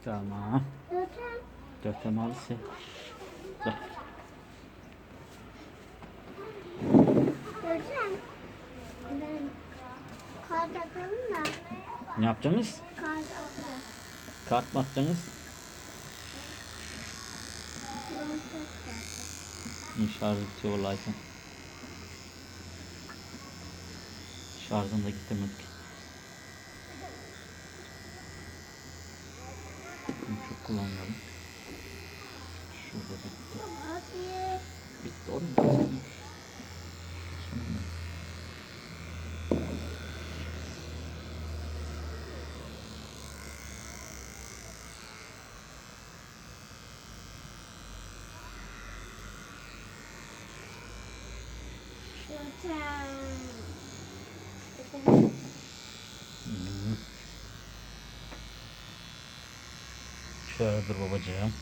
Tamam. Dörtten. Dörtte maalesef. Dur. Dörtten. Ben kart atalım da. Ne yapacaksınız? Kart atalım. Kart mı atacaksınız? Şarjı bitiyor vallahi. Şarjını da getirmedik. Bunu çok kullanıyorum. Şurada bitti. Hadi. Bitti oğlum. Dörtten. Şöyle dur babacığım.